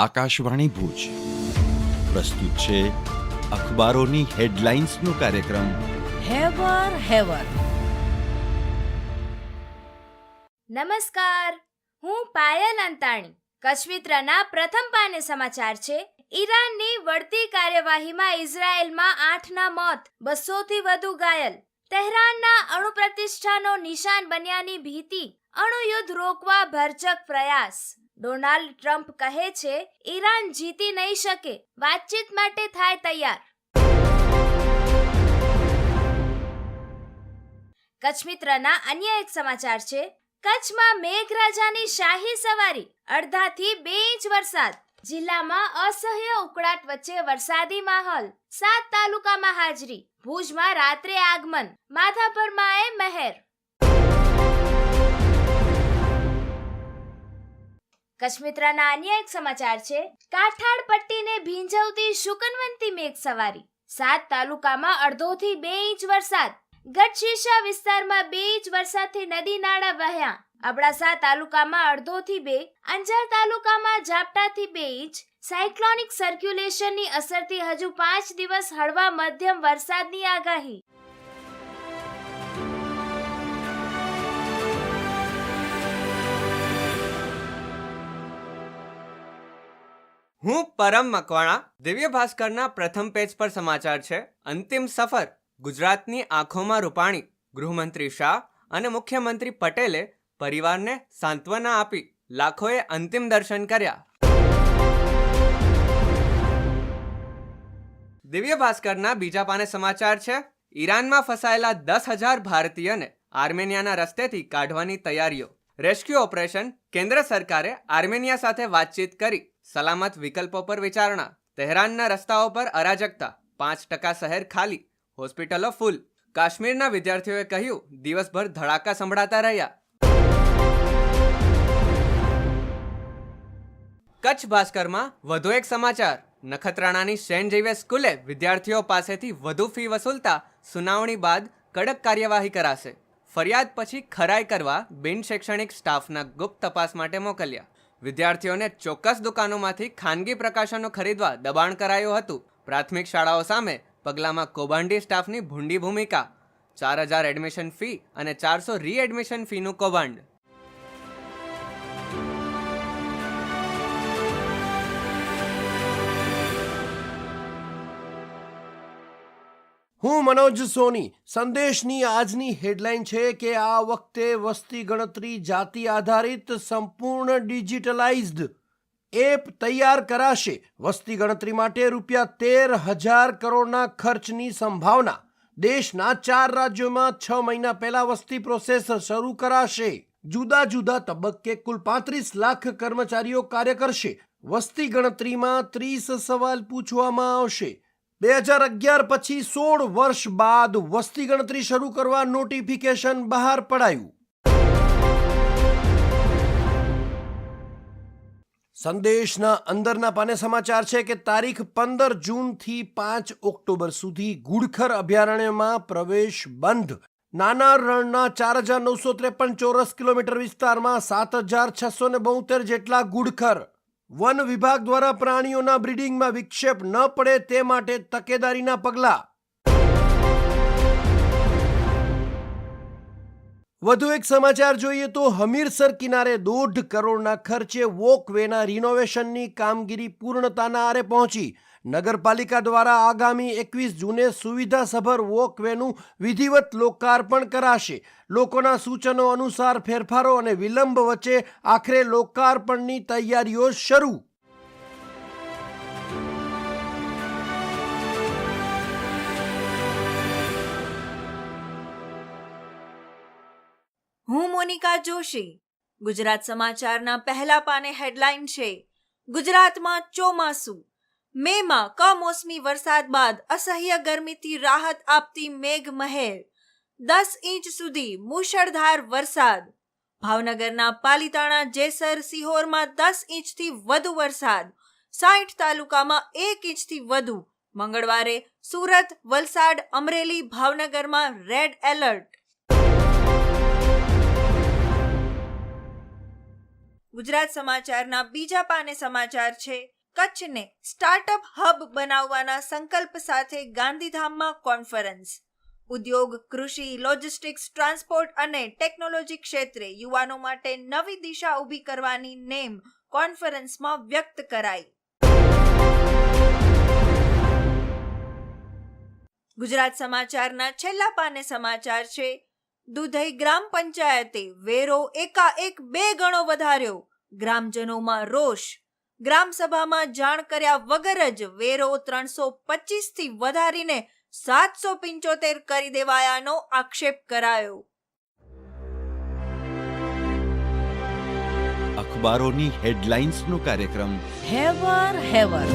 આકાશવાણી ભુજ પ્રસ્તુત છે અખબારોની હેડલાઇન્સનો કાર્યક્રમ હેવર. નમસ્કાર, હું પાયલ અંતાણી. કચ્છ મિત્રના પ્રથમ પાને સમાચાર છે. ઈરાનની વળતી કાર્યવાહીમાં ઇઝરાયેલમાં 8ના મોત, 200થી વધુ ઘાયલ. તહેરાનના અણુ પ્રતિષ્ઠાનો નિશાન બન્યાની ભીતિ, અણુયુદ્ધ રોકવા ભરચક પ્રયાસ. ડોનાલ્ડ ટ્રમ્પ કહે છે, ઈરાન જીતી નહીં શકે, વાતચીત માટે થાય તૈયાર. કચ્છ મિત્રના અન્ય એક સમાચાર છે. કચ્છમાં મેઘરાજાની શાહી સવારી, અડધાથી 2 ઇંચ વરસાદ. જિલ્લામાં અસહ્ય ઉકળાટ વચ્ચે વરસાદી માહોલ. 7 તાલુકામાં હાજરી. ભુજમાં રાત્રે આગમન, માધાપરમાં એ મહેર. કચ્છ મિત્રના અન્ય એક સમાચાર છે. કાઠાળ પટ્ટીને ભીંજવતી શુકનવંતી મેઘ સવારી. 7 તાલુકામાં અડધોથી 2 ઇંચ વરસાદ. ગઢશીશા વિસ્તારમાં 2 ઇંચ વરસાદથી નદી નાળા વહ્યા. અબડાસા તાલુકામાં અડધોથી 2, અંજાર તાલુકામાં ઝાપટાથી 2 ઇંચ. સાયક્લોનિક સર્ક્યુલેશનની અસરથી હજુ 5 દિવસ હળવા મધ્યમ વરસાદની આગાહી. હું પરમ મકવાણા. દિવ્ય ભાસ્કરના પ્રથમ પેજ પર સમાચાર છે. અંતિમ સફર. ગુજરાતની આંખોમાં રૂપાણી. ગૃહમંત્રી શાહ અને મુખ્યમંત્રી પટેલે પરિવારને સાંત્વના આપી. લાખોએ અંતિમ દર્શન કર્યા. દિવ્ય ભાસ્કરના બીજા પાને સમાચાર છે. ઈરાનમાં ફસાયેલા 10,000 ભારતીયને આર્મેનિયાના રસ્તેથી કાઢવાની તૈયારીઓ. Rescue operation. કેન્દ્ર સરકારે આર્મેનિયા સાથે વાતચીત કરી સલામત વિકલ્પો પર વિચારણા. તહેરાનના રસ્તાઓ પર અરાજકતા, 5% શહેર ખાલી, હોસ્પિટલો ફૂલ. કાશ્મીરના વિદ્યાર્થીઓએ કહ્યું, દિવસભર ધડાકા સંભળાતા રહ્યા. કચ્છ ભાસ્કરમાં વધુ એક સમાચાર. નખત્રાણાની સેન્ટ ઝેવિયર સ્કૂલે વિદ્યાર્થીઓ પાસેથી વધુ ફી વસૂલતા સુનાવણી બાદ કડક કાર્યવાહી કરાશે. ફરિયાદ પછી ખરાઈ કરવા બિન શૈક્ષણિક સ્ટાફના ગુપ્ત તપાસ માટે મોકલ્યા. વિદ્યાર્થીઓને ચોક્કસ દુકાનોમાંથી ખાનગી પ્રકાશનો ખરીદવા દબાણ કરાયું હતું. પ્રાથમિક શાળાઓ સામે પગલામાં કૌભાંડી સ્ટાફની ભૂંડી ભૂમિકા. 4,000 એડમિશન ફી અને 400 રીએડમિશન ફીનું કૌભાંડ. હું મનોજ સોની. સંદેશની આજની હેડલાઇન છે કે આ વખતે વસ્તી ગણતરી જાતિ આધારિત સંપૂર્ણ ડિજિટલાઇઝ્ડ એપ તૈયાર કરાશે. વસ્તી ગણતરી માટે ₹13,000 કરોડના ખર્ચની સંભાવના. દેશના 4 રાજ્યોમાં 6 મહિના પહેલા વસ્તી પ્રોસેસ શરૂ કરાશે. જુદા જુદા તબક્કે કુલ 35 લાખ કર્મચારીઓ કાર્ય કરશે. વસ્તી ગણતરીમાં 30 સવાલ પૂછવામાં આવશે. 2011 પછી 16 વર્ષ બાદ વસ્તી ગણતરી શરૂ કરવા નોટિફિકેશન બહાર પડાયું. સંદેશના અંદરના પાને સમાચાર છે કે તારીખ 15 જૂનથી 5 ઓક્ટોબર સુધી ગુડખર અભયારણ્યમાં પ્રવેશ બંધ. નાના રણના 4,953 ચોરસ કિલોમીટર વિસ્તારમાં 7,672 જેટલા ગુડખર. વન વિભાગ દ્વારા પ્રાણીઓના બ્રીડિંગમાં વિક્ષેપ ન પડે તે માટે તકેદારીના પગલાં. વધુ એક સમાચાર જોઈએ તો હમીરસર કિનારે 1.5 કરોડના ખર્ચે વોકવેના રિનોવેશનની કામગીરી પૂર્ણતાના આરે પહોંચી. નગરપાલિકા દ્વારા આગામી 21 જૂને સુવિધાસભર વોકવેનું વિધિવત લોકાર્પણ કરાશે. લોકોના સૂચનો અનુસાર ફેરફારો અને વિલંબ વચ્ચે આખરે લોકાર્પણની તૈયારીઓ શરૂ. હું મોનિકા જોશી. ગુજરાત સમાચારના પહેલા પાને હેડલાઇન છે. ગુજરાતમાં ચોમાસું. મેમાં કમોસમી વરસાદ બાદ અસહ્ય ગરમીથી રાહત આપતી મેઘ મહેર. 10 ઇંચ સુધી મુશળધાર વરસાદ. ભાવનગરના પાલીતાણા, જેસર, સિહોરમાં 10 ઇંચથી વધુ વરસાદ. 60 તાલુકામાં 1 ઇંચથી વધુ. મંગળવારે સુરત, વલસાડ, અમરેલી, ભાવનગરમાં રેડ એલર્ટ. ગુજરાત સમાચારના બીજા પાને સમાચાર છે, કચ્છને સ્ટાર્ટઅપ હબ બનાવવાના સંકલ્પ સાથે ગાંધીધામમાં કોન્ફરન્સ. ઉદ્યોગ, કૃષિ, લોજિસ્ટિક્સ, ટ્રાન્સપોર્ટ અને ટેકનોલોજી ક્ષેત્રે યુવાનો માટે નવી દિશા ઊભી કરવાની નેમ કોન્ફરન્સમાં વ્યક્ત કરાઈ. ગુજરાત સમાચારના છેલ્લા પાને સમાચાર છે, દુધઈ ગ્રામ પંચાયતે વેરો એકાએક 2 ગણો વધાર્યો, ગ્રામજનોમાં રોષ. ગ્રામસભામાં જાણ કર્યા વગર જ વેરો 325 થી વધારીને 775 કરી દેવાયાનો આક્ષેપ કરાયો. અખબારોની હેડલાઇન્સનો કાર્યક્રમ હેવર હેવર